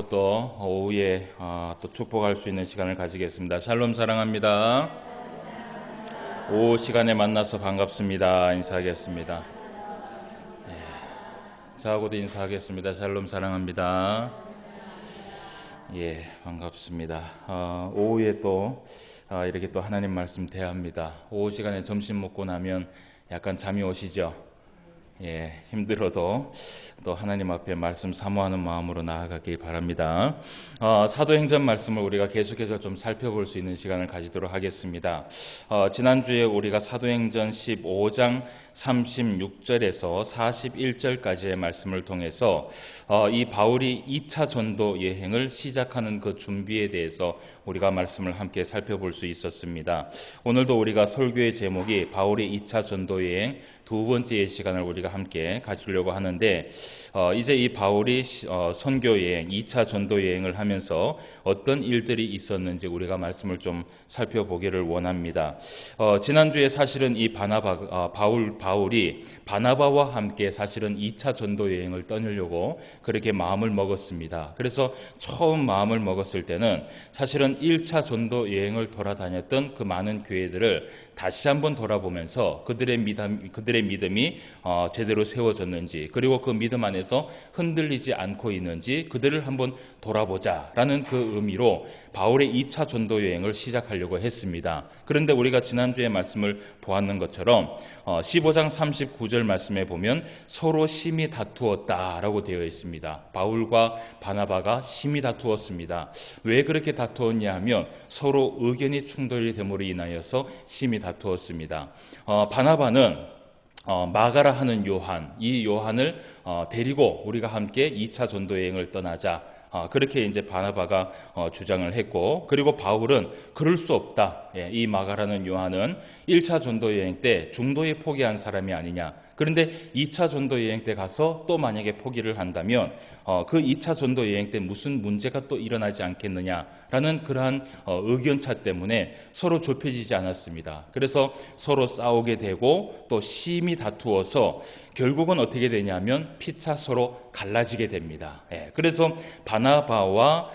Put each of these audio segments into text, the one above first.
하고 또 오후에 또 축복할 수 있는 시간을 가지겠습니다. 샬롬 사랑합니다. 오후 시간에 만나서 반갑습니다. 인사하겠습니다. 저하고도 인사하겠습니다. 샬롬 사랑합니다. 반갑습니다. 오후에 또 이렇게 또 하나님 말씀 대합니다. 오후 시간에 점심 먹고 나면 약간 잠이 오시죠? 힘들어도 또 하나님 앞에 말씀 사모하는 마음으로 나아가길 바랍니다. 사도행전 말씀을 우리가 계속해서 좀 살펴볼 수 있는 시간을 가지도록 하겠습니다. 지난주에 우리가 사도행전 15장 36절에서 41절까지의 말씀을 통해서 이 바울이 2차 전도 여행을 시작하는 그 준비에 대해서 우리가 말씀을 함께 살펴볼 수 있었습니다. 오늘도 우리가 설교의 제목이 바울의 2차 전도 여행 두 번째 시간을 우리가 함께 가지려고 하는데, 이제 이 바울이 선교 여행, 2차 전도 여행을 하면서 어떤 일들이 있었는지 우리가 말씀을 좀 살펴보기를 원합니다. 지난주에 사실은 이 바울이 바나바와 함께 사실은 2차 전도 여행을 떠나려고 그렇게 마음을 먹었습니다. 그래서 처음 마음을 먹었을 때는 사실은 1차 전도 여행을 돌아다녔던 그 많은 교회들을 다시 한번 돌아보면서 그들의 믿음이 제대로 세워졌는지, 그리고 그 믿음 안에서 흔들리지 않고 있는지 그들을 한번 돌아보자라는 그 의미로 바울의 2차 전도 여행을 시작하려고 했습니다. 그런데 우리가 지난주에 말씀을 보았는 것처럼 15장 39절 말씀에 보면 서로 심히 다투었다라고 되어 있습니다. 바울과 바나바가 심히 다투었습니다. 왜 그렇게 다투었냐 하면 서로 의견이 충돌이 됨으로 인하여서 심히 다투었습니다. 바나바는 마가라 하는 이 요한을 데리고 우리가 함께 2차 전도 여행을 떠나자, 그렇게 이제 바나바가 주장을 했고, 그리고 바울은 그럴 수 없다. 이 마가라는 요한은 1차 전도 여행 때 중도에 포기한 사람이 아니냐. 그런데 2차 전도 여행 때 가서 또 만약에 포기를 한다면 그 2차 전도 여행 때 무슨 문제가 또 일어나지 않겠느냐라는 그러한 의견차 때문에 서로 좁혀지지 않았습니다. 그래서 서로 싸우게 되고 또 심히 다투어서 결국은 어떻게 되냐면 피차 서로 갈라지게 됩니다. 그래서 바나바와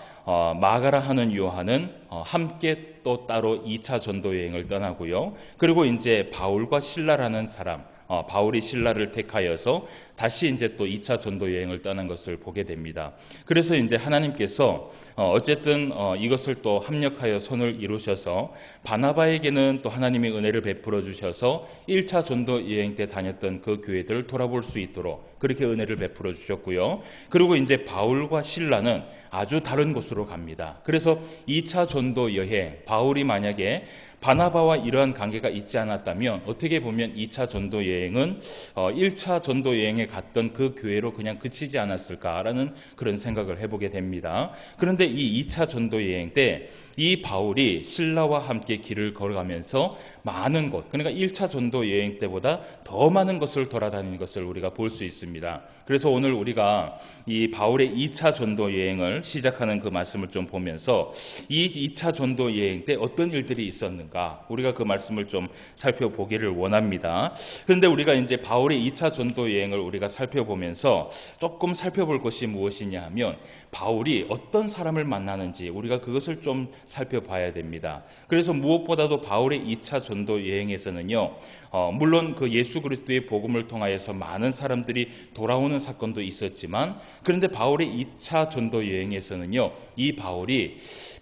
마가라 하는 요한은 함께 또 따로 2차 전도 여행을 떠나고요. 그리고 이제 바울과 실라라는 사람, 바울이 실라를 택하여서 다시 이제 또 2차 전도 여행을 떠난 것을 보게 됩니다. 그래서 이제 하나님께서 어쨌든 이것을 또 합력하여 선을 이루셔서 바나바에게는 또 하나님의 은혜를 베풀어 주셔서 1차 전도 여행 때 다녔던 그 교회들을 돌아볼 수 있도록 그렇게 은혜를 베풀어 주셨고요. 그리고 이제 바울과 실라는 아주 다른 곳으로 갑니다. 그래서 2차 전도 여행, 바울이 만약에 바나바와 이러한 관계가 있지 않았다면 어떻게 보면 2차 전도 여행은 1차 전도 여행에 갔던 그 교회로 그냥 그치지 않았을까라는 그런 생각을 해보게 됩니다. 그런데 이 2차 전도 여행 때 이 바울이 신라와 함께 길을 걸어가면서 많은 곳, 그러니까 1차 전도 여행 때보다 더 많은 것을 돌아다니는 것을 우리가 볼 수 있습니다. 그래서 오늘 우리가 이 바울의 2차 전도 여행을 시작하는 그 말씀을 좀 보면서 이 2차 전도 여행 때 어떤 일들이 있었는가, 우리가 그 말씀을 좀 살펴보기를 원합니다. 그런데 우리가 이제 바울의 2차 전도 여행을 우리가 살펴보면서 조금 살펴볼 것이 무엇이냐 하면 바울이 어떤 사람을 만나는지 우리가 그것을 좀 살펴봐야 됩니다. 그래서 무엇보다도 바울의 2차 전도 여행에서는요, 물론 그 예수 그리스도의 복음을 통하여서 많은 사람들이 돌아오는 사건도 있었지만, 그런데 바울의 2차 전도 여행에서는요, 이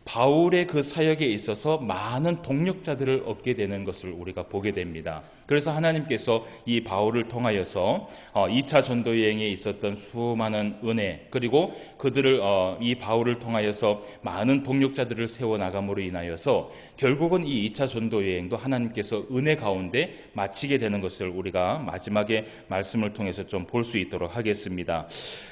바울의 그 사역에 있어서 많은 동력자들을 얻게 되는 것을 우리가 보게 됩니다. 그래서 하나님께서 이 바울을 통하여서 2차 전도 여행에 있었던 수많은 은혜, 그리고 그들을 이 바울을 통하여서 많은 동력자들을 세워나감으로 인하여서 결국은 이 2차 전도 여행도 하나님께서 은혜 가운데 마치게 되는 것을 우리가 마지막에 말씀을 통해서 좀 볼 수 있도록 하겠습니다.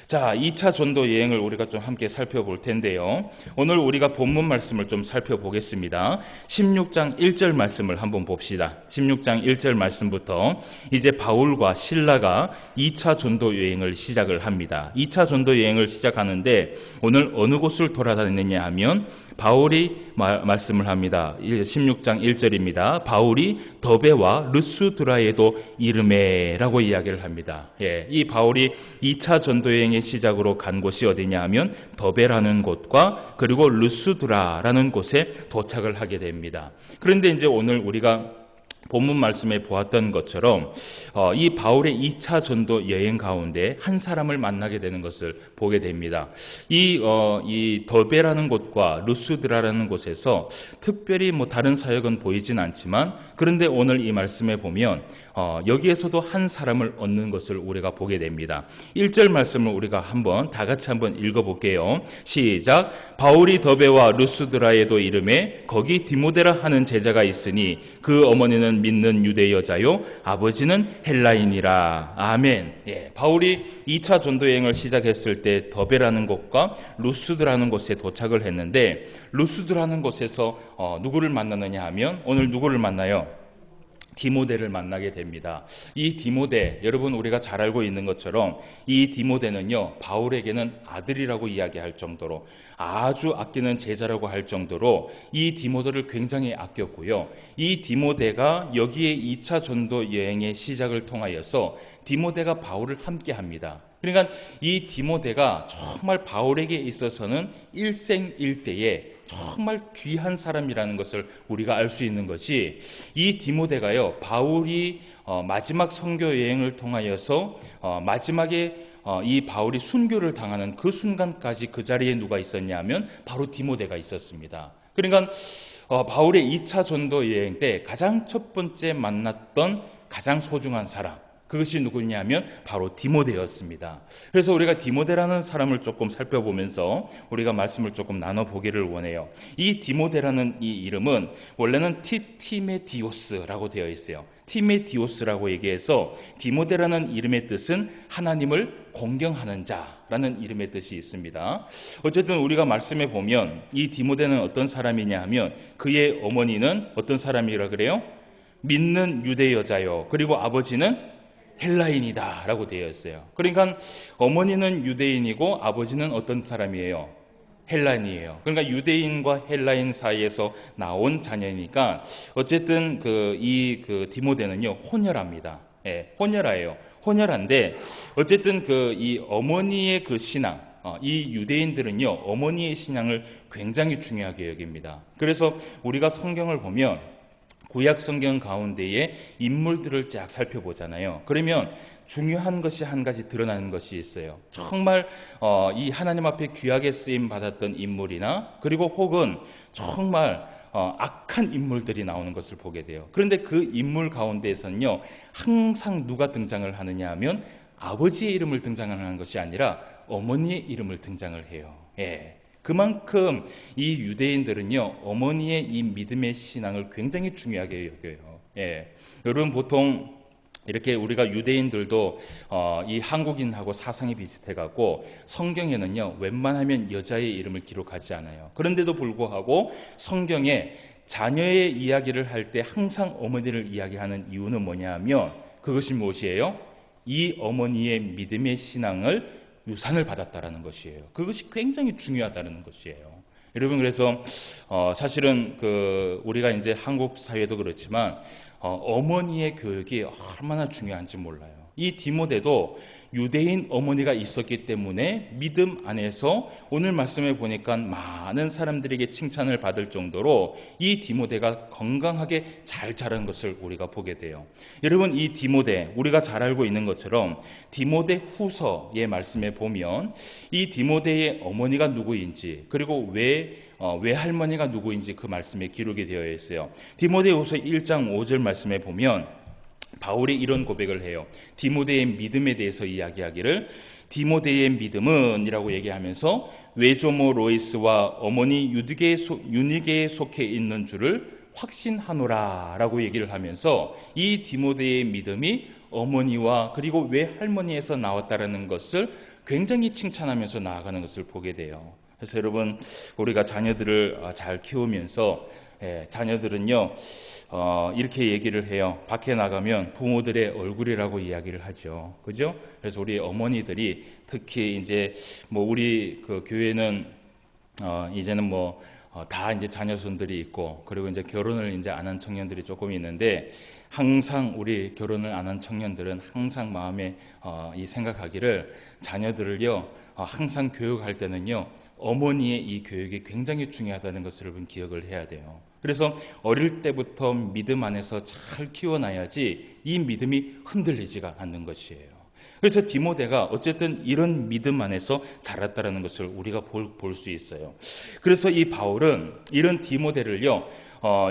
자, 2차 전도 여행을 우리가 좀 함께 살펴볼 텐데요. 오늘 우리가 본문 말씀을 좀 살펴보겠습니다. 16장 1절 말씀을 한번 봅시다. 16장 1절 말씀 말씀부터 이제 바울과 실라가 2차 전도 여행을 시작을 합니다. 2차 전도 여행을 시작하는데 오늘 어느 곳을 돌아다녔느냐 하면 바울이 말씀을 합니다. 16장 1절입니다. 바울이 더베와 르스드라에도 이르메라고 이야기를 합니다. 이 바울이 2차 전도 여행의 시작으로 간 곳이 어디냐 하면 더베라는 곳과 그리고 르스드라라는 곳에 도착을 하게 됩니다. 그런데 이제 오늘 우리가 본문 말씀에 보았던 것처럼 이 바울의 2차 전도 여행 가운데 한 사람을 만나게 되는 것을 보게 됩니다. 이 더베라는 곳과 루스드라라는 곳에서 특별히 다른 사역은 보이진 않지만 그런데 오늘 이 말씀에 보면 여기에서도 한 사람을 얻는 것을 우리가 보게 됩니다. 1절 말씀을 우리가 다 같이 한번 읽어볼게요. 시작. 바울이 더베와 루스드라에도 이름에 거기 디모데라 하는 제자가 있으니 그 어머니는 믿는 유대 여자요 아버지는 헬라인이라. 아멘. 바울이 2차 전도 여행을 시작했을 때 더베라는 곳과 루스드라는 곳에 도착을 했는데 루스드라는 곳에서 누구를 만나느냐 하면 오늘 누구를 만나요? 디모데를 만나게 됩니다. 이 디모데, 여러분 우리가 잘 알고 있는 것처럼 이 디모데는요 바울에게는 아들이라고 이야기할 정도로 아주 아끼는 제자라고 할 정도로 이 디모데를 굉장히 아꼈고요. 이 디모데가 여기에 2차 전도 여행의 시작을 통하여서 디모데가 바울을 함께 합니다. 그러니까 이 디모데가 정말 바울에게 있어서는 일생일대에 정말 귀한 사람이라는 것을 우리가 알 수 있는 것이 이 디모데가요 바울이 마지막 선교 여행을 통하여서 마지막에 이 바울이 순교를 당하는 그 순간까지 그 자리에 누가 있었냐면 바로 디모데가 있었습니다. 그러니까 바울의 2차 전도 여행 때 가장 첫 번째 만났던 가장 소중한 사람, 그것이 누구냐면 바로 디모데였습니다. 그래서 우리가 디모데라는 사람을 조금 살펴보면서 우리가 말씀을 조금 나눠보기를 원해요. 이 디모데라는 이 이름은 원래는 티메디오스라고 되어 있어요. 티메디오스라고 얘기해서 디모데라는 이름의 뜻은 하나님을 공경하는 자라는 이름의 뜻이 있습니다. 어쨌든 우리가 말씀해 보면 이 디모데는 어떤 사람이냐 하면 그의 어머니는 어떤 사람이라 그래요? 믿는 유대 여자요. 그리고 아버지는 헬라인이다 라고 되어 있어요. 그러니까 어머니는 유대인이고 아버지는 어떤 사람이에요? 헬라인이에요. 그러니까 유대인과 헬라인 사이에서 나온 자녀니까 어쨌든 그 디모데는요 혼혈합니다. 혼혈아예요. 혼혈한데 어쨌든 이 어머니의 그 신앙, 이 유대인들은요 어머니의 신앙을 굉장히 중요하게 여깁니다. 그래서 우리가 성경을 보면 구약 성경 가운데의 인물들을 쫙 살펴보잖아요. 그러면 중요한 것이 한 가지 드러나는 것이 있어요. 정말 이 하나님 앞에 귀하게 쓰임 받았던 인물이나 그리고 혹은 정말 악한 인물들이 나오는 것을 보게 돼요. 그런데 그 인물 가운데에서는요 항상 누가 등장을 하느냐 하면 아버지의 이름을 등장을 하는 것이 아니라 어머니의 이름을 등장을 해요. 그만큼 이 유대인들은요 어머니의 이 믿음의 신앙을 굉장히 중요하게 여겨요. 여러분 보통 이렇게 우리가 유대인들도 이 한국인하고 사상이 비슷해갖고 성경에는요 웬만하면 여자의 이름을 기록하지 않아요. 그런데도 불구하고 성경에 자녀의 이야기를 할 때 항상 어머니를 이야기하는 이유는 뭐냐면 그것이 무엇이에요? 이 어머니의 믿음의 신앙을 유산을 받았다라는 것이에요. 그것이 굉장히 중요하다는 것이에요. 여러분 그래서 사실은 우리가 이제 한국 사회도 그렇지만 어머니의 교육이 얼마나 중요한지 몰라요. 이 디모데도 유대인 어머니가 있었기 때문에 믿음 안에서 오늘 말씀에 보니까 많은 사람들에게 칭찬을 받을 정도로 이 디모데가 건강하게 잘 자란 것을 우리가 보게 돼요. 여러분 이 디모데 우리가 잘 알고 있는 것처럼 디모데 후서의 말씀에 보면 이 디모데의 어머니가 누구인지 그리고 외할머니가 누구인지 그 말씀에 기록이 되어 있어요. 디모데 후서 1장 5절 말씀에 보면 바울이 이런 고백을 해요. 디모데의 믿음에 대해서 이야기하기를 디모데의 믿음은 이라고 얘기하면서 외조모 로이스와 어머니 유니게에 속해 있는 줄을 확신하노라 라고 얘기를 하면서 이 디모데의 믿음이 어머니와 그리고 외할머니에서 나왔다는 것을 굉장히 칭찬하면서 나아가는 것을 보게 돼요. 그래서 여러분 우리가 자녀들을 잘 키우면서 자녀들은요, 이렇게 얘기를 해요. 밖에 나가면 부모들의 얼굴이라고 이야기를 하죠. 그죠? 그래서 우리 어머니들이 특히 이제 뭐 우리 그 교회는 이제는 뭐 다 이제 자녀손들이 있고, 그리고 이제 결혼을 이제 안 한 청년들이 조금 있는데, 항상 우리 결혼을 안 한 청년들은 항상 마음에 이 생각하기를, 자녀들을요 항상 교육할 때는요 어머니의 이 교육이 굉장히 중요하다는 것을 여러분 기억을 해야 돼요. 그래서 어릴 때부터 믿음 안에서 잘 키워놔야지 이 믿음이 흔들리지가 않는 것이에요. 그래서 디모데가 어쨌든 이런 믿음 안에서 자랐다는 것을 우리가 볼 수 있어요. 그래서 이 바울은 이런 디모데를요,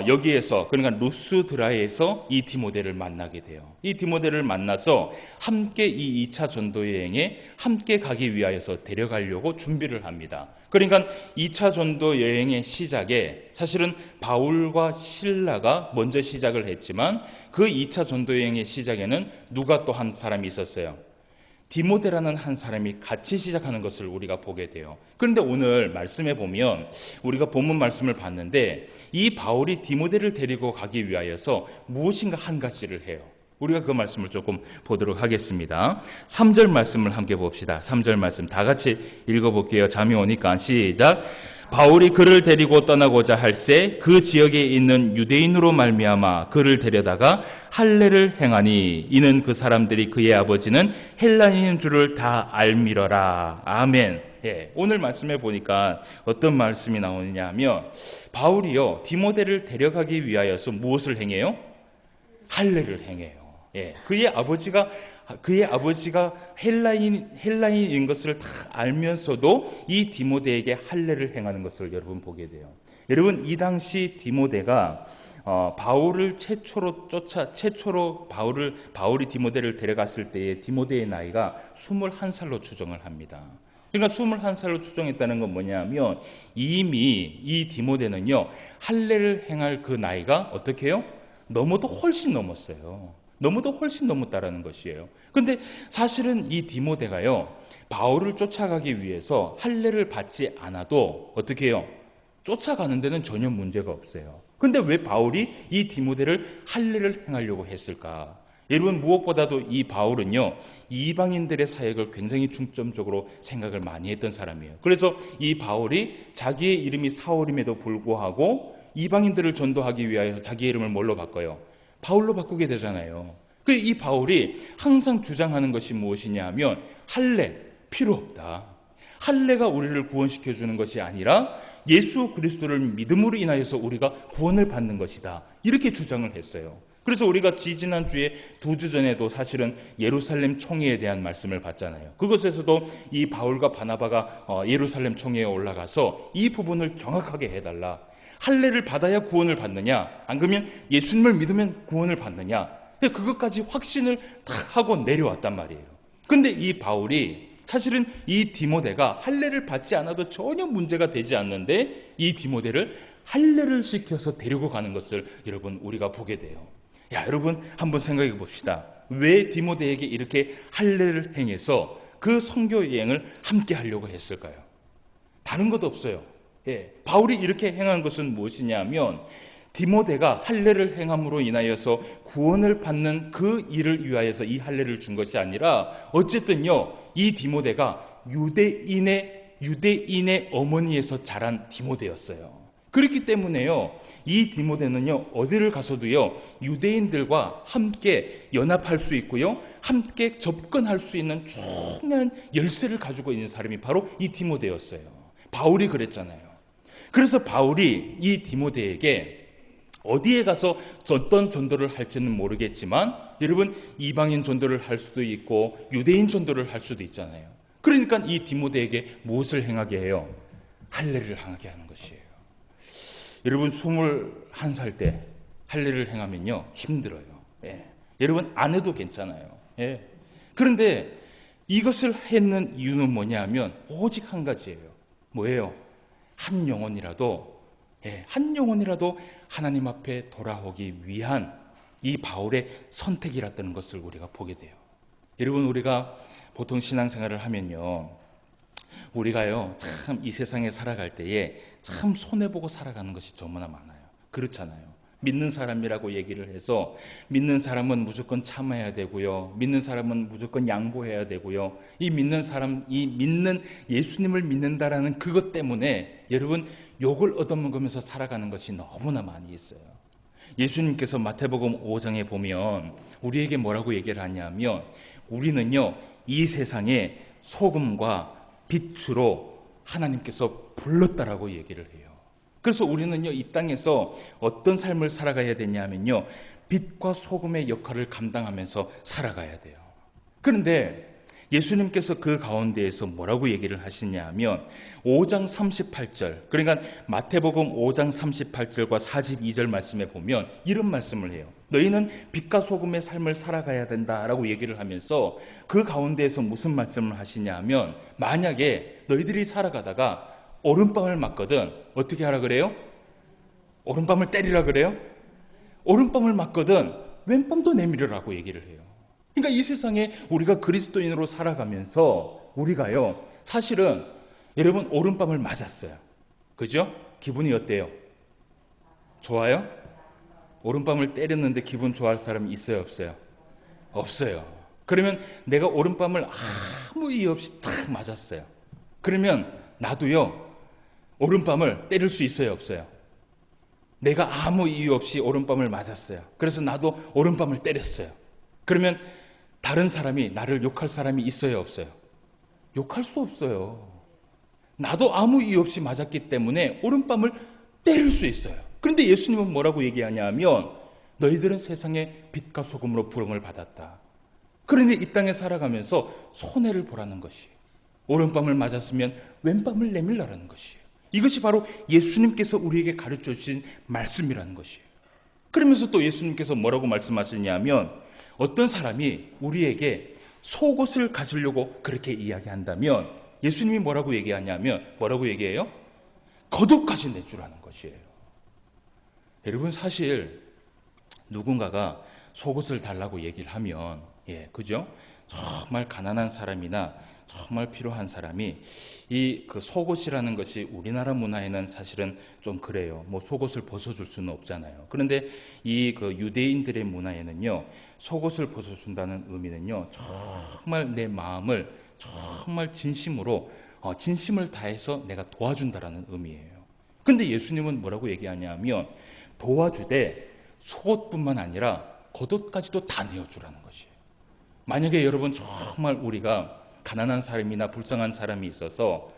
여기에서, 그러니까 루스드라에서 이 디모데를 만나게 돼요. 이 디모데를 만나서 함께 이 2차 전도 여행에 함께 가기 위하여서 데려가려고 준비를 합니다. 그러니까 2차 전도 여행의 시작에 사실은 바울과 실라가 먼저 시작을 했지만, 그 2차 전도 여행의 시작에는 누가 또 한 사람이 있었어요. 디모데라는 한 사람이 같이 시작하는 것을 우리가 보게 돼요. 그런데 오늘 말씀에 보면, 우리가 본문 말씀을 봤는데 이 바울이 디모데를 데리고 가기 위하여서 무엇인가 한 가지를 해요. 우리가 그 말씀을 조금 보도록 하겠습니다. 3절 말씀을 함께 봅시다. 3절 말씀 다 같이 읽어볼게요. 잠이 오니까 시작. 바울이 그를 데리고 떠나고자 할새 그 지역에 있는 유대인으로 말미암아 그를 데려다가 할례를 행하니, 이는 그 사람들이 그의 아버지는 헬라인인 줄을 다 알미러라. 아멘. 오늘 말씀에 보니까 어떤 말씀이 나오느냐 하면, 바울이요 디모데를 데려가기 위하여서 무엇을 행해요? 할례를 행해요. 그의 아버지가 헬라인인 것을 다 알면서도 이 디모데에게 할례를 행하는 것을 여러분 보게 돼요. 여러분, 이 당시 디모데가 바울을 최초로 바울이 디모데를 데려갔을 때에 디모데의 나이가 21살로 추정을 합니다. 그러니까 21살로 추정했다는 건 뭐냐면, 이미 이 디모데는요 할례를 행할 그 나이가 어떻게 해요? 너무도 훨씬 넘었어요. 너무도 훨씬 넘었다라는 것이에요. 근데 사실은 이 디모데가요 바울을 쫓아가기 위해서 할례를 받지 않아도 어떻게 해요? 쫓아가는 데는 전혀 문제가 없어요. 근데 왜 바울이 이 디모데를 할례를 행하려고 했을까? 여러분, 무엇보다도 이 바울은요 이방인들의 사역을 굉장히 중점적으로 생각을 많이 했던 사람이에요. 그래서 이 바울이 자기의 이름이 사울임에도 불구하고 이방인들을 전도하기 위하여 자기 이름을 뭘로 바꿔요? 바울로 바꾸게 되잖아요. 이 바울이 항상 주장하는 것이 무엇이냐 하면, 할례 필요 없다. 할례가 우리를 구원시켜 주는 것이 아니라 예수 그리스도를 믿음으로 인하여서 우리가 구원을 받는 것이다. 이렇게 주장을 했어요. 그래서 우리가 지지난주에 2주 전에도 사실은 예루살렘 총회에 대한 말씀을 봤잖아요. 그것에서도 이 바울과 바나바가 예루살렘 총회에 올라가서 이 부분을 정확하게 해달라. 할례를 받아야 구원을 받느냐, 안 그러면 예수님을 믿으면 구원을 받느냐, 그것까지 확신을 다 하고 내려왔단 말이에요. 근데 이 바울이 사실은 이 디모데가 할례를 받지 않아도 전혀 문제가 되지 않는데 이 디모데를 할례를 시켜서 데리고 가는 것을 여러분 우리가 보게 돼요. 여러분 한번 생각해 봅시다. 왜 디모데에게 이렇게 할례를 행해서 그 선교 여행을 함께 하려고 했을까요? 다른 것도 없어요. 바울이 이렇게 행한 것은 무엇이냐면, 디모데가 할례를 행함으로 인하여서 구원을 받는 그 일을 위하여서 이 할례를 준 것이 아니라, 어쨌든요 이 디모데가 유대인의 어머니에서 자란 디모데였어요. 그렇기 때문에요 이 디모데는요 어디를 가서도요 유대인들과 함께 연합할 수 있고요 함께 접근할 수 있는 중요한 열쇠를 가지고 있는 사람이 바로 이 디모데였어요. 바울이 그랬잖아요. 그래서 바울이 이 디모데에게 어디에 가서 어떤 전도를 할지는 모르겠지만, 여러분 이방인 전도를 할 수도 있고 유대인 전도를 할 수도 있잖아요. 그러니까 이 디모데에게 무엇을 행하게 해요? 할례를 행하게 하는 것이에요. 여러분 21살 때 할례를 행하면요 힘들어요. 여러분 안 해도 괜찮아요. 그런데 이것을 했는 이유는 뭐냐면 오직 한 가지예요. 뭐예요? 한 영혼이라도 하나님 앞에 돌아오기 위한 이 바울의 선택이라는 것을 우리가 보게 돼요. 여러분, 우리가 보통 신앙생활을 하면요 우리가요 참 이 세상에 살아갈 때에 참 손해보고 살아가는 것이 너무나 많아요. 그렇잖아요. 믿는 사람이라고 얘기를 해서 믿는 사람은 무조건 참아야 되고요. 믿는 사람은 무조건 양보해야 되고요. 이 믿는 사람, 이 믿는 예수님을 믿는다라는 그것 때문에 여러분 욕을 얻어먹으면서 살아가는 것이 너무나 많이 있어요. 예수님께서 마태복음 5장에 보면 우리에게 뭐라고 얘기를 하냐면 우리는요 이 세상의 소금과 빛으로 하나님께서 불렀다라고 얘기를 해요. 그래서 우리는요 이 땅에서 어떤 삶을 살아가야 되냐면요 빛과 소금의 역할을 감당하면서 살아가야 돼요. 그런데 예수님께서 그 가운데에서 뭐라고 얘기를 하시냐면 5장 38절 그러니까 마태복음 5장 38절과 42절 말씀에 보면 이런 말씀을 해요. 너희는 빛과 소금의 삶을 살아가야 된다라고 얘기를 하면서 그 가운데에서 무슨 말씀을 하시냐면 만약에 너희들이 살아가다가 오른밤을 맞거든 어떻게 하라 그래요? 오른밤을 때리라 그래요? 오른밤을 맞거든 왼밤도 내밀으라고 얘기를 해요. 그러니까 이 세상에 우리가 그리스도인으로 살아가면서 우리가요 사실은 여러분 오른밤을 맞았어요. 그죠? 기분이 어때요? 좋아요? 오른밤을 때렸는데 기분 좋아할 사람이 있어요 없어요? 없어요. 그러면 내가 오른밤을 아무 이유 없이 탁 맞았어요. 그러면 나도요 오른밤을 때릴 수 있어요 없어요? 내가 아무 이유 없이 오른밤을 맞았어요. 그래서 나도 오른밤을 때렸어요. 그러면 다른 사람이 나를 욕할 사람이 있어요 없어요? 욕할 수 없어요. 나도 아무 이유 없이 맞았기 때문에 오른밤을 때릴 수 있어요. 그런데 예수님은 뭐라고 얘기하냐면 너희들은 세상의 빛과 소금으로 부름을 받았다. 그러니 이 땅에 살아가면서 손해를 보라는 것이에요. 오른밤을 맞았으면 왼밤을 내밀라는 것이에요. 이것이 바로 예수님께서 우리에게 가르쳐 주신 말씀이라는 것이에요. 그러면서 또 예수님께서 뭐라고 말씀하시냐면 어떤 사람이 우리에게 속옷을 가지려고 그렇게 이야기한다면 예수님이 뭐라고 얘기하냐면 뭐라고 얘기해요? 겉옷까지 내주라는 것이에요. 여러분 사실 누군가가 속옷을 달라고 얘기를 하면 그죠? 정말 가난한 사람이나 정말 필요한 사람이 이 그 속옷이라는 것이 우리나라 문화에는 사실은 좀 그래요. 뭐 속옷을 벗어줄 수는 없잖아요. 그런데 이 그 유대인들의 문화에는요, 속옷을 벗어준다는 의미는요, 정말 내 마음을 정말 진심으로 진심을 다해서 내가 도와준다라는 의미예요. 근데 예수님은 뭐라고 얘기하냐면 도와주되 속옷뿐만 아니라 겉옷까지도 다 내어주라는 것이에요. 만약에 여러분 정말 우리가 가난한 사람이나 불쌍한 사람이 있어서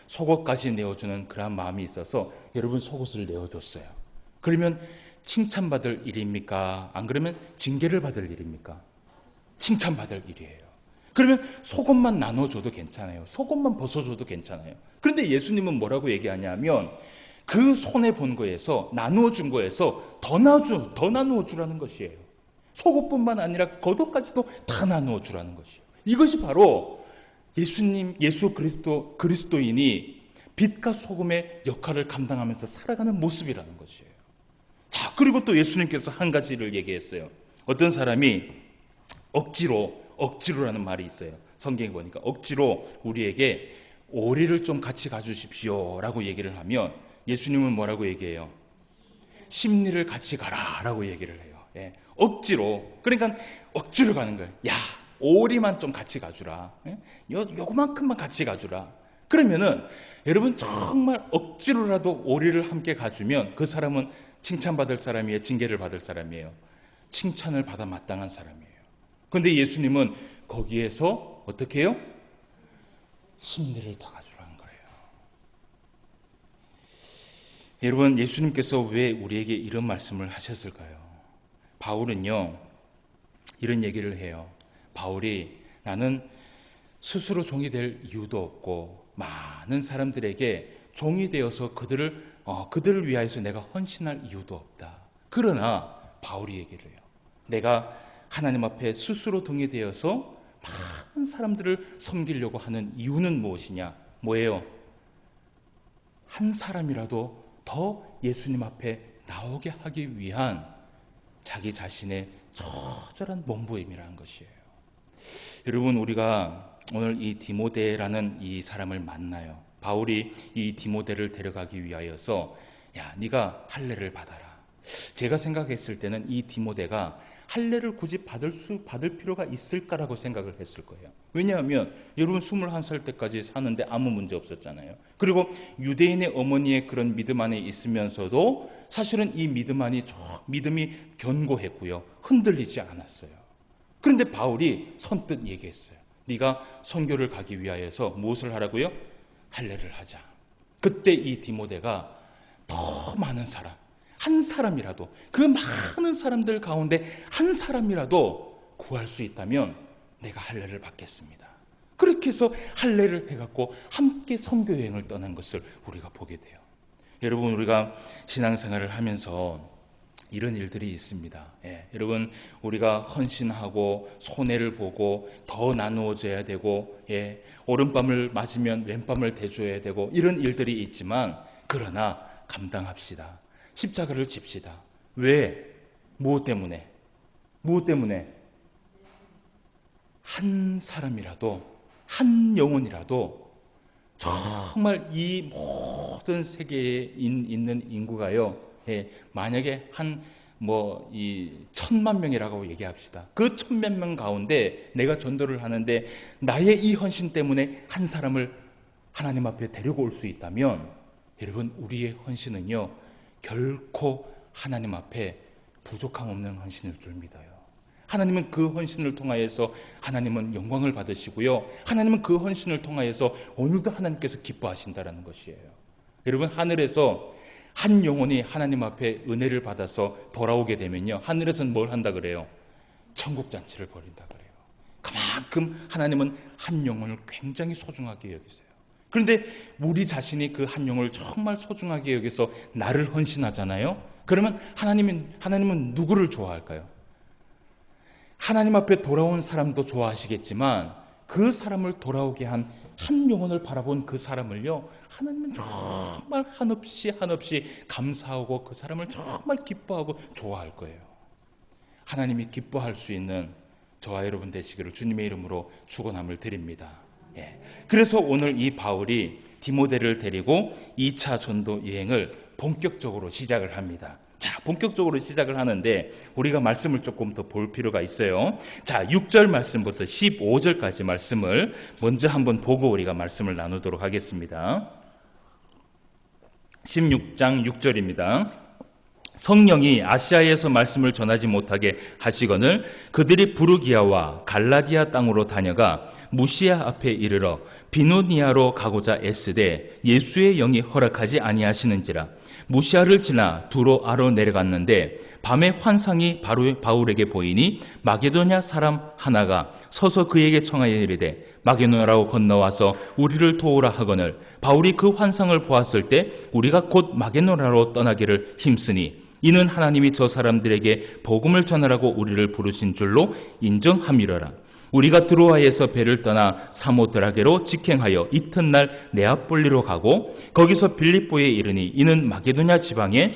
속옷까지 내어주는 그런 마음이 있어서 여러분 속옷을 내어줬어요. 그러면 칭찬받을 일입니까? 안 그러면 징계를 받을 일입니까? 칭찬받을 일이에요. 그러면 속옷만 나눠줘도 괜찮아요. 속옷만 벗어줘도 괜찮아요. 그런데 예수님은 뭐라고 얘기하냐면 그 손해본 거에서 나누어준 거에서 더 나누어 주라는 것이에요. 속옷뿐만 아니라 겉옷까지도 다 나누어 주라는 것이에요. 이것이 바로 예수 그리스도인이 빛과 소금의 역할을 감당하면서 살아가는 모습이라는 것이에요. 자, 그리고 또 예수님께서 한 가지를 얘기했어요. 어떤 사람이 억지로라는 말이 있어요. 성경에 보니까 억지로 우리에게 오리를 좀 같이 가주십시오 라고 얘기를 하면 예수님은 뭐라고 얘기해요? 심리를 같이 가라 라고 얘기를 해요. 억지로. 그러니까 억지로 가는 거예요. 야, 오리만 좀 같이 가주라. 요만큼만 같이 가주라. 그러면은 여러분 정말 억지로라도 오리를 함께 가주면 그 사람은 칭찬받을 사람이에요? 징계를 받을 사람이에요? 칭찬을 받아 마땅한 사람이에요. 그런데 예수님은 거기에서 어떻게 해요? 심리를 더 가주라는 거예요. 여러분 예수님께서 왜 우리에게 이런 말씀을 하셨을까요? 바울은요 이런 얘기를 해요. 바울이 나는 스스로 종이 될 이유도 없고 많은 사람들에게 종이 되어서 그들을 위하여서 내가 헌신할 이유도 없다. 그러나 바울이 얘기를 해요. 내가 하나님 앞에 스스로 동의되어서 많은 사람들을 섬기려고 하는 이유는 무엇이냐? 뭐예요? 한 사람이라도 더 예수님 앞에 나오게 하기 위한 자기 자신의 처절한 몸부림이라는 것이에요. 여러분 우리가 오늘 이 디모데라는 이 사람을 만나요. 바울이 이 디모데를 데려가기 위하여서 야, 네가 할례를 받아라. 제가 생각했을 때는 이 디모데가 할례를 굳이 받을 필요가 있을까라고 생각을 했을 거예요. 왜냐하면 여러분 21살 때까지 사는데 아무 문제 없었잖아요. 그리고 유대인의 어머니의 그런 믿음 안에 있으면서도 사실은 이 믿음이 견고했고요. 흔들리지 않았어요. 그런데 바울이 선뜻 얘기했어요. 네가 선교를 가기 위하여서 무엇을 하라고요? 할례를 하자. 그때 이 디모데가 더 많은 사람, 한 사람이라도, 그 많은 사람들 가운데 한 사람이라도 구할 수 있다면 내가 할례를 받겠습니다. 그렇게 해서 할례를 해갖고 함께 선교 여행을 떠난 것을 우리가 보게 돼요. 여러분, 우리가 신앙생활을 하면서 이런 일들이 있습니다. 여러분, 우리가 헌신하고 손해를 보고 더 나누어져야 되고, 오른밤을 맞으면 왼밤을 대줘야 되고, 이런 일들이 있지만, 그러나 감당합시다. 십자가를 집시다. 왜? 무엇 때문에? 한 사람이라도, 한 영혼이라도 정말 이 모든 세계에 있는 인구가요, 만약에 이 1,000만 명이라고 얘기합시다. 그 1,000몇 명 가운데 내가 전도를 하는데 나의 이 헌신 때문에 한 사람을 하나님 앞에 데리고 올 수 있다면, 여러분, 우리의 헌신은요 결코 하나님 앞에 부족함 없는 헌신일 줄 믿어요. 하나님은 그 헌신을 통하여서 하나님은 영광을 받으시고요, 하나님은 그 헌신을 통하여서 오늘도 하나님께서 기뻐하신다라는 것이에요. 여러분, 하늘에서 한 영혼이 하나님 앞에 은혜를 받아서 돌아오게 되면요, 하늘에서는 뭘 한다 그래요? 천국 잔치를 벌인다 그래요. 그만큼 하나님은 한 영혼을 굉장히 소중하게 여기세요. 그런데 우리 자신이 그 한 영혼을 정말 소중하게 여기서 나를 헌신하잖아요. 그러면 하나님은 누구를 좋아할까요? 하나님 앞에 돌아온 사람도 좋아하시겠지만, 그 사람을 돌아오게 한 영혼을 바라본 그 사람을요, 하나님은 정말 한없이 감사하고 그 사람을 정말 기뻐하고 좋아할 거예요. 하나님이 기뻐할 수 있는 저와 여러분 되시기를 주님의 이름으로 축원함을 드립니다. 그래서 오늘 이 바울이 디모데를 데리고 2차 전도 여행을 본격적으로 시작을 합니다. 자, 본격적으로 시작을 하는데 우리가 말씀을 조금 더 볼 필요가 있어요. 자, 6절 말씀부터 15절까지 말씀을 먼저 한번 보고 우리가 말씀을 나누도록 하겠습니다. 16장 6절입니다. 성령이 아시아에서 말씀을 전하지 못하게 하시거늘 그들이 부르기아와 갈라디아 땅으로 다녀가 무시아 앞에 이르러 비누니아로 가고자 애쓰되 예수의 영이 허락하지 아니하시는지라. 무시아를 지나 두로아로 내려갔는데 밤에 환상이 바울에게 보이니 마게도냐 사람 하나가 서서 그에게 청하여 이르되 마게도냐로 건너와서 우리를 도우라 하거늘 바울이 그 환상을 보았을 때 우리가 곧 마게도냐로 떠나기를 힘쓰니 이는 하나님이 저 사람들에게 복음을 전하라고 우리를 부르신 줄로 인정함이러라. 우리가 드로아에서 배를 떠나 사모드라게로 직행하여 이튿날 네아폴리로 가고 거기서 빌립보에 이르니 이는 마게도냐 지방의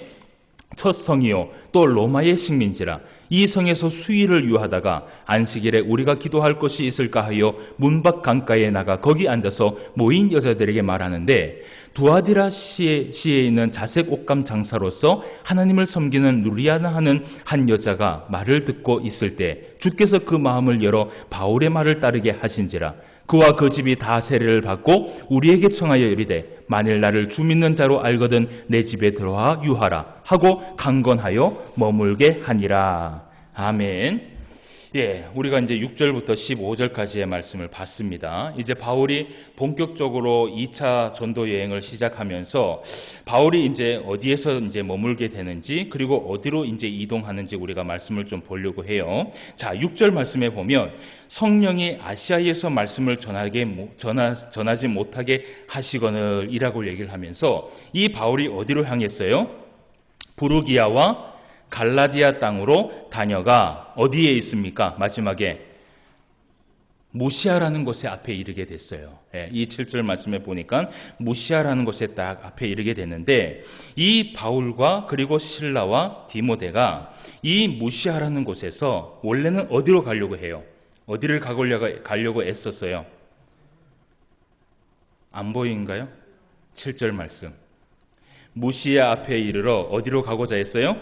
첫 성이요 또 로마의 식민지라. 이 성에서 수일을 유하다가 안식일에 우리가 기도할 것이 있을까 하여 문밖 강가에 나가 거기 앉아서 모인 여자들에게 말하는데 두아디라 시에 있는 자색 옷감 장사로서 하나님을 섬기는 누리아나 하는 한 여자가 말을 듣고 있을 때 주께서 그 마음을 열어 바울의 말을 따르게 하신지라. 그와 그 집이 다 세례를 받고 우리에게 청하여 이르되 만일 나를 주 믿는 자로 알거든 내 집에 들어와 유하라 하고 강건하여 머물게 하니라. 아멘. 우리가 이제 6절부터 15절까지의 말씀을 봤습니다. 이제 바울이 본격적으로 2차 전도 여행을 시작하면서 바울이 이제 어디에서 이제 머물게 되는지 그리고 어디로 이제 이동하는지 우리가 말씀을 좀 보려고 해요. 자, 6절 말씀에 보면 성령이 아시아에서 말씀을 전하지 못하게 하시거늘이라고 얘기를 하면서 이 바울이 어디로 향했어요? 부르기아와 갈라디아 땅으로 다녀가 어디에 있습니까? 마지막에 무시아라는 곳에 앞에 이르게 됐어요. 이 7절 말씀에 보니까 무시아라는 곳에 딱 앞에 이르게 됐는데 이 바울과 그리고 실라와 디모데가 이 무시아라는 곳에서 원래는 어디로 가려고 해요? 어디를 가려고 애썼어요? 안 보이는가요? 7절 말씀. 무시아 앞에 이르러 어디로 가고자 했어요?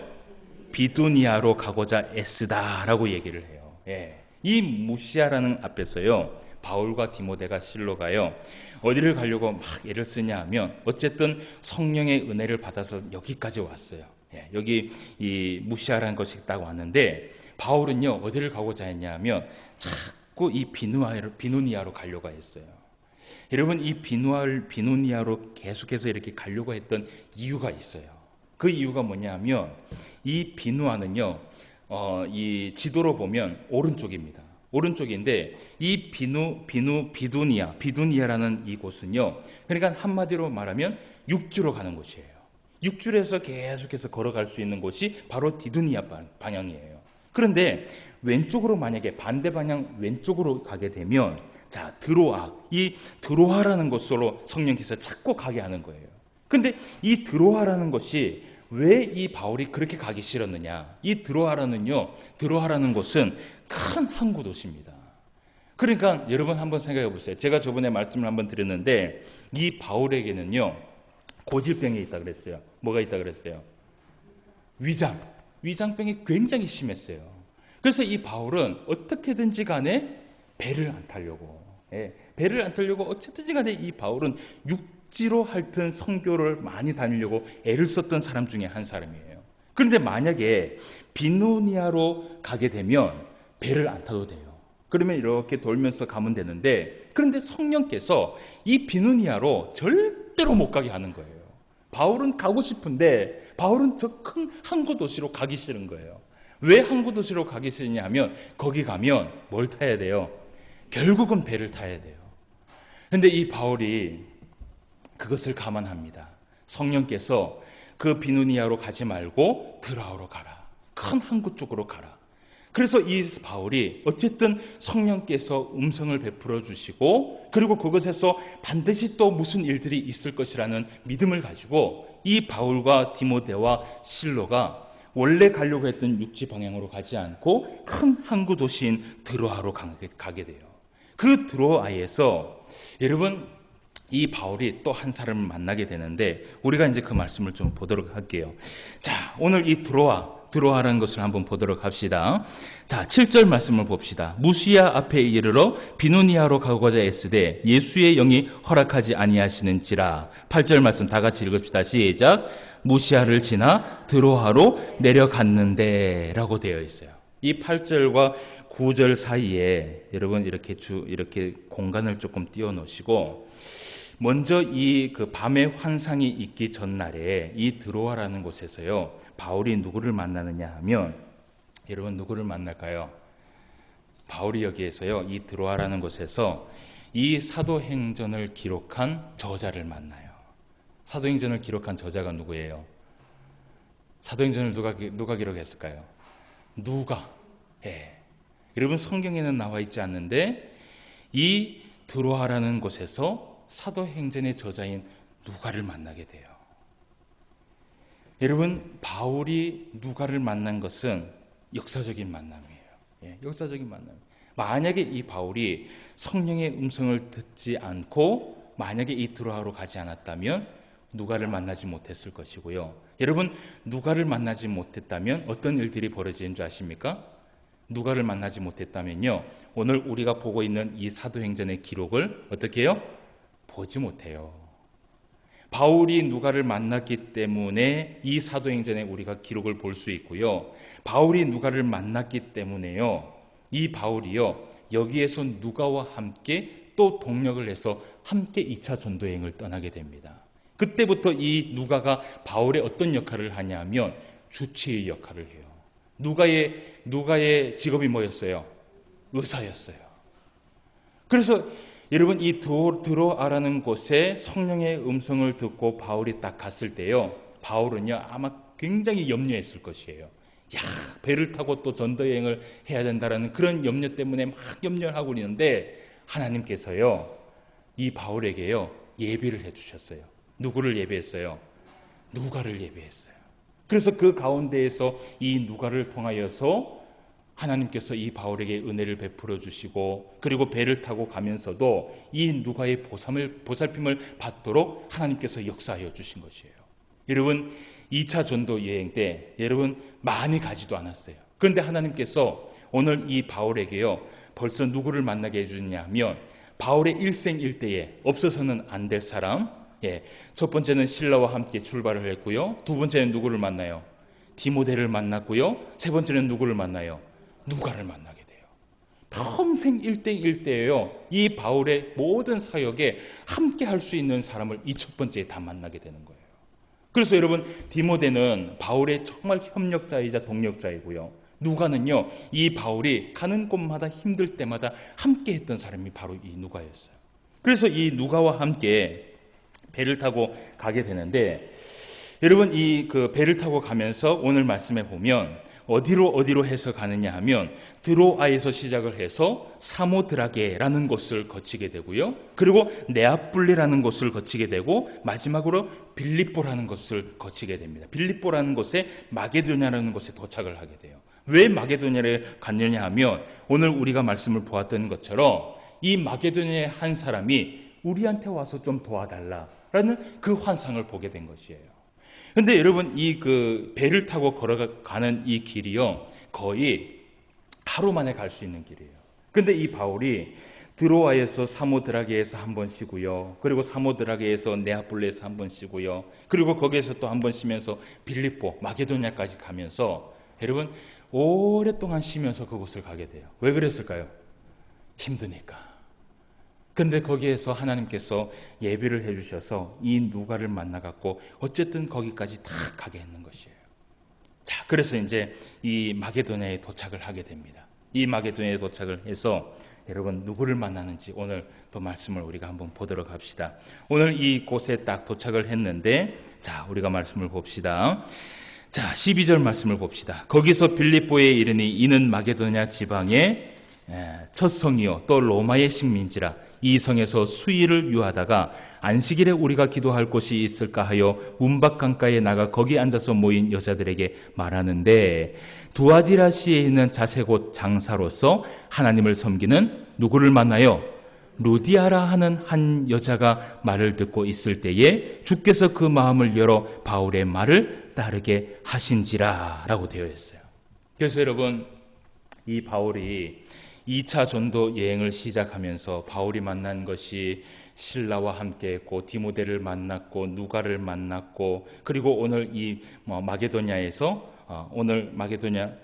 비두니아로 가고자 애쓰다라고 얘기를 해요. 예. 이 무시아라는 앞에서요, 바울과 디모데가 실로가요, 어디를 가려고 막 애를 쓰냐 하면 어쨌든 성령의 은혜를 받아서 여기까지 왔어요. 예. 여기 이 무시아라는 것이 딱 왔는데, 바울은요 어디를 가고자 했냐 하면 자꾸 이 비누니아로 가려고 했어요. 여러분, 이 비누니아로 계속해서 이렇게 가려고 했던 이유가 있어요. 그 이유가 뭐냐 하면, 이 비누아는요, 이 지도로 보면 오른쪽입니다. 오른쪽인데, 이 비두니아라는 이곳은요, 그러니까 한마디로 말하면 육지로 가는 곳이에요. 육지에서 계속해서 걸어갈 수 있는 곳이 바로 디두니아 방향이에요. 그런데 왼쪽으로, 만약에 반대 방향 왼쪽으로 가게 되면, 자, 이 드로아라는 곳으로 성령께서 자꾸 가게 하는 거예요. 근데 이 드로아라는 것이 왜 이 바울이 그렇게 가기 싫었느냐? 이 드로아라는 곳은 큰 항구 도시입니다. 그러니까 여러분 한번 생각해 보세요. 제가 저번에 말씀을 한번 드렸는데, 이 바울에게는요, 고질병이 있다 그랬어요. 뭐가 있다 그랬어요? 위장병이 굉장히 심했어요. 그래서 이 바울은 어떻게든지 간에 배를 안 타려고 어쨌든지 간에 이 바울은 육지로 하여튼 선교를 많이 다니려고 애를 썼던 사람 중에 한 사람이에요. 그런데 만약에 비누니아로 가게 되면 배를 안 타도 돼요. 그러면 이렇게 돌면서 가면 되는데, 그런데 성령께서 이 비누니아로 절대로 못 가게 하는 거예요. 바울은 가고 싶은데 바울은 저 큰 항구 도시로 가기 싫은 거예요. 왜 항구 도시로 가기 싫냐 하면, 거기 가면 뭘 타야 돼요? 결국은 배를 타야 돼요. 그런데 이 바울이 그것을 감안합니다. 성령께서 그 비누니아로 가지 말고 드라우로 가라, 큰 항구 쪽으로 가라. 그래서 이 바울이 어쨌든 성령께서 음성을 베풀어 주시고, 그리고 그것에서 반드시 또 무슨 일들이 있을 것이라는 믿음을 가지고 이 바울과 디모데와 실로가 원래 가려고 했던 육지 방향으로 가지 않고 큰 항구 도시인 드로아로 가게 돼요. 그 드로아에서 여러분, 이 바울이 또 한 사람을 만나게 되는데, 우리가 이제 그 말씀을 좀 보도록 할게요. 자, 오늘 이 드로아라는 것을 한번 보도록 합시다. 자, 7절 말씀을 봅시다. 무시아 앞에 이르러 비누니아로 가고자 애쓰되 예수의 영이 허락하지 아니하시는지라. 8절 말씀 다 같이 읽읍시다. 시작. 무시아를 지나 드로아로 내려갔는데 라고 되어 있어요. 이 8절과 9절 사이에 여러분 이렇게 공간을 조금 띄워 놓으시고, 먼저 이 그 밤의 환상이 있기 전날에 이 드로아라는 곳에서요, 바울이 누구를 만나느냐 하면, 여러분 누구를 만날까요? 바울이 여기에서요, 이 드로아라는 곳에서 이 사도행전을 기록한 저자를 만나요. 사도행전을 기록한 저자가 누구예요? 사도행전을 누가 기록했을까요? 누가? 예. 여러분, 성경에는 나와 있지 않는데 이 드로아라는 곳에서 사도행전의 저자인 누가를 만나게 돼요. 여러분, 바울이 누가를 만난 것은 역사적인 만남이에요. 예, 역사적인 만남. 만약에 이 바울이 성령의 음성을 듣지 않고 만약에 이 드로아로 가지 않았다면 누가를 만나지 못했을 것이고요. 여러분, 누가를 만나지 못했다면 어떤 일들이 벌어지는 줄 아십니까? 누가를 만나지 못했다면요, 오늘 우리가 보고 있는 이 사도행전의 기록을 어떻게 해요? 보지 못해요. 바울이 누가를 만났기 때문에 이 사도행전에 우리가 기록을 볼 수 있고요. 바울이 누가를 만났기 때문에요, 이 바울이요, 여기에서 누가와 함께 또 동력을 해서 함께 2차 전도여행을 떠나게 됩니다. 그때부터 이 누가가 바울의 어떤 역할을 하냐면 주치의 역할을 해요. 누가의 직업이 뭐였어요? 의사였어요. 그래서 여러분, 이 드로아라는 곳에 성령의 음성을 듣고 바울이 딱 갔을 때요, 바울은요 아마 굉장히 염려했을 것이에요. 야, 배를 타고 또 전도여행을 해야 된다라는 그런 염려 때문에 막 염려를 하고 있는데, 하나님께서요 이 바울에게요 예비를 해주셨어요. 누구를 예배했어요? 누가를 예배했어요. 그래서 그 가운데에서 이 누가를 통하여서 하나님께서 이 바울에게 은혜를 베풀어 주시고, 그리고 배를 타고 가면서도 이 누가의 보살핌을 받도록 하나님께서 역사하여 주신 것이에요. 여러분 2차 전도 여행 때 여러분 많이 가지도 않았어요. 그런데 하나님께서 오늘 이 바울에게요 벌써 누구를 만나게 해주냐면 바울의 일생일대에 없어서는 안 될 사람, 첫 번째는 실라와 함께 출발을 했고요. 두 번째는 누구를 만나요? 디모데를 만났고요. 세 번째는 누구를 만나요? 누가를 만나게 돼요. 평생 일대일대예요. 이 바울의 모든 사역에 함께 할 수 있는 사람을 이 첫 번째에 다 만나게 되는 거예요. 그래서 여러분 디모데는 바울의 정말 협력자이자 동력자이고요. 누가는요 이 바울이 가는 곳마다 힘들 때마다 함께 했던 사람이 바로 이 누가였어요. 그래서 이 누가와 함께 배를 타고 가게 되는데 여러분 이 그 배를 타고 가면서 오늘 말씀에 보면 어디로 해서 가느냐 하면 드로아에서 시작을 해서 사모드라게라는 곳을 거치게 되고요. 그리고 네아폴리라는 곳을 거치게 되고 마지막으로 빌립보라는 곳을 거치게 됩니다. 빌립보라는 곳에 마게도냐라는 곳에 도착을 하게 돼요. 왜 마게도냐를 갔느냐 하면 오늘 우리가 말씀을 보았던 것처럼 이 마게도냐의 한 사람이 우리한테 와서 좀 도와달라라는 그 환상을 보게 된 것이에요. 근데 여러분 이 그 배를 타고 걸어가는 이 길이요 거의 하루 만에 갈 수 있는 길이에요. 근데 이 바울이 드로아에서 사모드라게에서 한 번 쉬고요. 그리고 사모드라게에서 네아폴리에서 한 번 쉬고요. 그리고 거기에서 또 한 번 쉬면서 빌립보, 마게도냐까지 가면서 여러분 오랫동안 쉬면서 그곳을 가게 돼요. 왜 그랬을까요? 힘드니까. 근데 거기에서 하나님께서 예비를 해주셔서 이 누가를 만나갖고 어쨌든 거기까지 다 가게 했는 것이에요. 자, 그래서 이제 이 마게도냐에 도착을 하게 됩니다. 이 마게도냐에 도착을 해서 여러분 누구를 만나는지 오늘 또 말씀을 우리가 한번 보도록 합시다. 오늘 이곳에 딱 도착을 했는데 자, 우리가 말씀을 봅시다. 자, 12절 말씀을 봅시다. 거기서 빌립보에 이르니 이는 마게도냐 지방의 첫 성이요 또 로마의 식민지라 이 성에서 수일을 유하다가 안식일에 우리가 기도할 곳이 있을까 하여 문밖 강가에 나가 거기 앉아서 모인 여자들에게 말하는데 두아디라시에 있는 자색 옷 장사로서 하나님을 섬기는 누구를 만나요? 루디아라 하는 한 여자가 말을 듣고 있을 때에 주께서 그 마음을 열어 바울의 말을 따르게 하신지라 라고 되어 있어요. 그래서 여러분 이 바울이 2차 전도 여행을 시작하면서 바울이 만난 것이 실라와 함께 했고 디모데를 만났고 누가를 만났고 그리고 오늘 이 마게도냐에서 오늘 마게도냐에서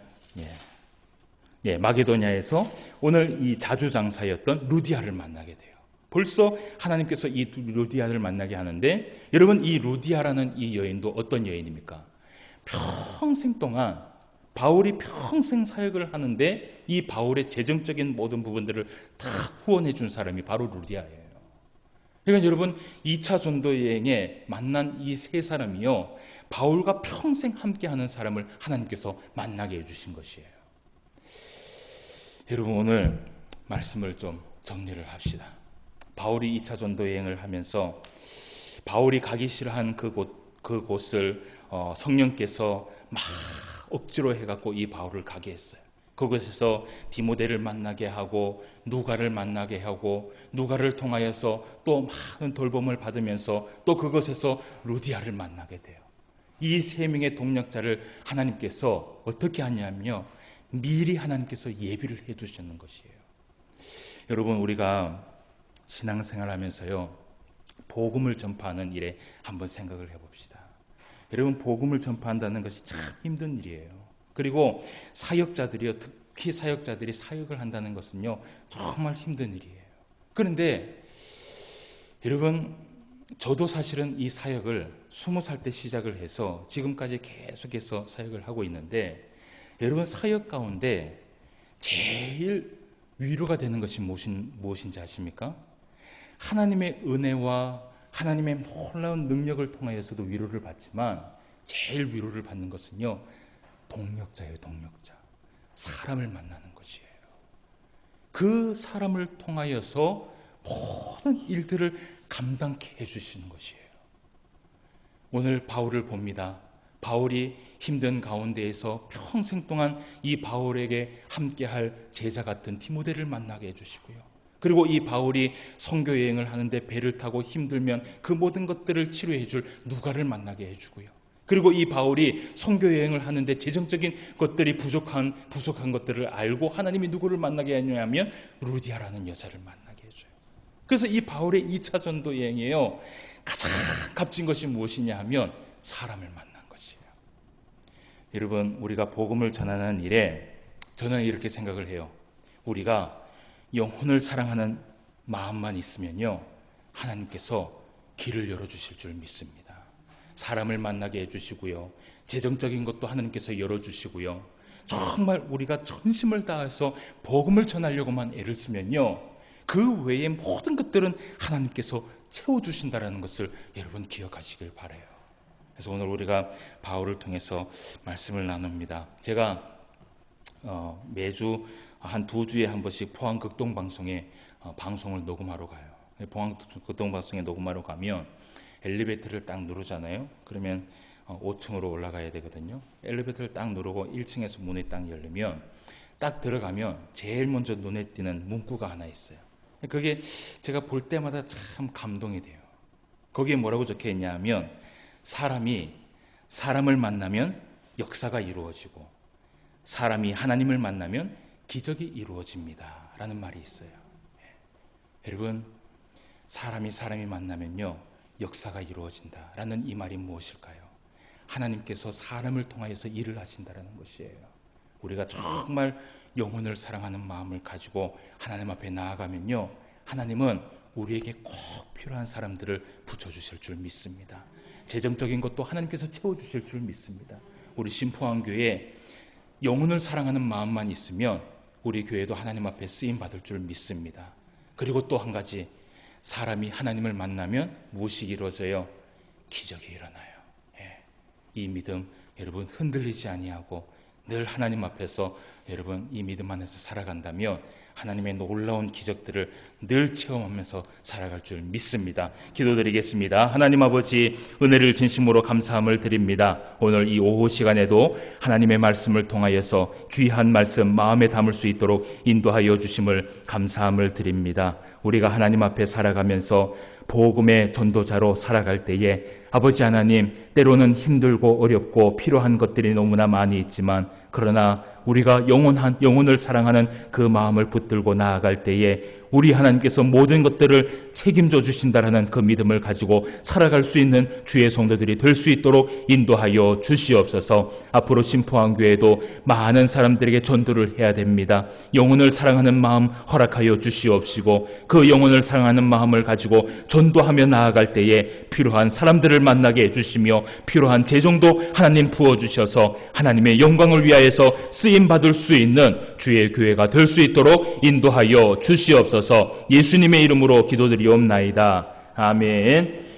오늘 이 자주장사였던 루디아를 만나게 돼요. 벌써 하나님께서 이 루디아를 만나게 하는데 여러분 이 루디아라는 이 여인도 어떤 여인입니까? 평생 동안 바울이 평생 사역을 하는데 이 바울의 재정적인 모든 부분들을 다 후원해 준 사람이 바로 루디아예요. 그러니까 여러분 2차 전도 여행에 만난 이 세 사람이요 바울과 평생 함께하는 사람을 하나님께서 만나게 해주신 것이에요. 여러분 오늘 말씀을 좀 정리를 합시다. 바울이 2차 전도 여행을 하면서 바울이 가기 싫어한 그곳을 성령께서 막 억지로 해갖고 이 바울을 가게 했어요. 그곳에서 디모데를 만나게 하고 누가를 만나게 하고 누가를 통하여서 또 많은 돌봄을 받으면서 또 그곳에서 루디아를 만나게 돼요. 이 세 명의 동력자를 하나님께서 어떻게 하냐면요 미리 하나님께서 예비를 해주시는 것이에요. 여러분 우리가 신앙생활 하면서요 복음을 전파하는 일에 한번 생각을 해봅시다. 여러분 복음을 전파한다는 것이 참 힘든 일이에요. 그리고 사역자들이요 특히 사역자들이 사역을 한다는 것은요 정말 힘든 일이에요. 그런데 여러분 저도 사실은 이 사역을 20살 때 시작을 해서 지금까지 계속해서 사역을 하고 있는데 여러분 사역 가운데 제일 위로가 되는 것이 무엇인지 아십니까? 하나님의 은혜와 하나님의 놀라운 능력을 통하여서도 위로를 받지만 제일 위로를 받는 것은요 동력자예요. 동력자. 사람을 만나는 것이에요. 그 사람을 통하여서 모든 일들을 감당케 해주시는 것이에요. 오늘 바울을 봅니다. 바울이 힘든 가운데에서 평생 동안 이 바울에게 함께할 제자 같은 디모데를 만나게 해주시고요. 그리고 이 바울이 선교 여행을 하는데 배를 타고 힘들면 그 모든 것들을 치료해 줄 누가를 만나게 해주고요. 그리고 이 바울이 선교 여행을 하는데 재정적인 것들이 부족한 것들을 알고 하나님이 누구를 만나게 하냐면 루디아라는 여자를 만나게 해줘요. 그래서 이 바울의 2차 전도 여행이에요. 가장 값진 것이 무엇이냐 하면 사람을 만난 것이에요. 여러분, 우리가 복음을 전하는 일에 저는 이렇게 생각을 해요. 우리가 영혼을 사랑하는 마음만 있으면요, 하나님께서 길을 열어주실 줄 믿습니다. 사람을 만나게 해주시고요, 재정적인 것도 하나님께서 열어주시고요, 정말 우리가 전심을 다해서 복음을 전하려고만 애를 쓰면요, 그 외의 모든 것들은 하나님께서 채워주신다는 것을 여러분 기억하시길 바라요. 그래서 오늘 우리가 바울을 통해서 말씀을 나눕니다. 제가 매주 한 2주에 한 번씩 포항 극동방송에 방송을 녹음하러 가요. 포항 극동방송에 녹음하러 가면 엘리베이터를 딱 누르잖아요. 그러면 5층으로 올라가야 되거든요. 엘리베이터를 딱 누르고 1층에서 문이 딱 열리면 딱 들어가면 제일 먼저 눈에 띄는 문구가 하나 있어요. 그게 제가 볼 때마다 참 감동이 돼요. 거기에 뭐라고 적혀 있냐면 사람이 사람을 만나면 역사가 이루어지고 사람이 하나님을 만나면 기적이 이루어집니다 라는 말이 있어요. 여러분, 사람이 만나면요 역사가 이루어진다 라는 이 말이 무엇일까요? 하나님께서 사람을 통하여서 일을 하신다라는 것이에요. 우리가 정말 영혼을 사랑하는 마음을 가지고 하나님 앞에 나아가면요, 하나님은 우리에게 꼭 필요한 사람들을 붙여주실 줄 믿습니다. 재정적인 것도 하나님께서 채워주실 줄 믿습니다. 우리 신포항교회 영혼을 사랑하는 마음만 있으면 우리 교회도 하나님 앞에 쓰임받을 줄 믿습니다. 그리고 또 한 가지, 사람이 하나님을 만나면 무엇이 이루어져요? 기적이 일어나요. 이 믿음 여러분 흔들리지 아니하고 늘 하나님 앞에서 여러분 이 믿음 안에서 살아간다면 하나님의 놀라운 기적들을 늘 체험하면서 살아갈 줄 믿습니다. 기도드리겠습니다. 하나님 아버지, 은혜를 진심으로 감사함을 드립니다. 오늘 이 오후 시간에도 하나님의 말씀을 통하여서 귀한 말씀 마음에 담을 수 있도록 인도하여 주심을 감사함을 드립니다. 우리가 하나님 앞에 살아가면서 복음의 전도자로 살아갈 때에 아버지 하나님, 때로는 힘들고 어렵고 필요한 것들이 너무나 많이 있지만 그러나 우리가 영혼을 사랑하는 그 마음을 붙들고 나아갈 때에 우리 하나님께서 모든 것들을 책임져 주신다라는 그 믿음을 가지고 살아갈 수 있는 주의 성도들이 될 수 있도록 인도하여 주시옵소서. 앞으로 신포항교회도 많은 사람들에게 전도를 해야 됩니다. 영혼을 사랑하는 마음 허락하여 주시옵시고 그 영혼을 사랑하는 마음을 가지고 전도하며 나아갈 때에 필요한 사람들을 만나게 해주시며 필요한 재정도 하나님 부어주셔서 하나님의 영광을 위하여서 쓰임받을 수 있는 주의 교회가 될 수 있도록 인도하여 주시옵소서. 예수님의 이름으로 기도드리옵나이다. 아멘.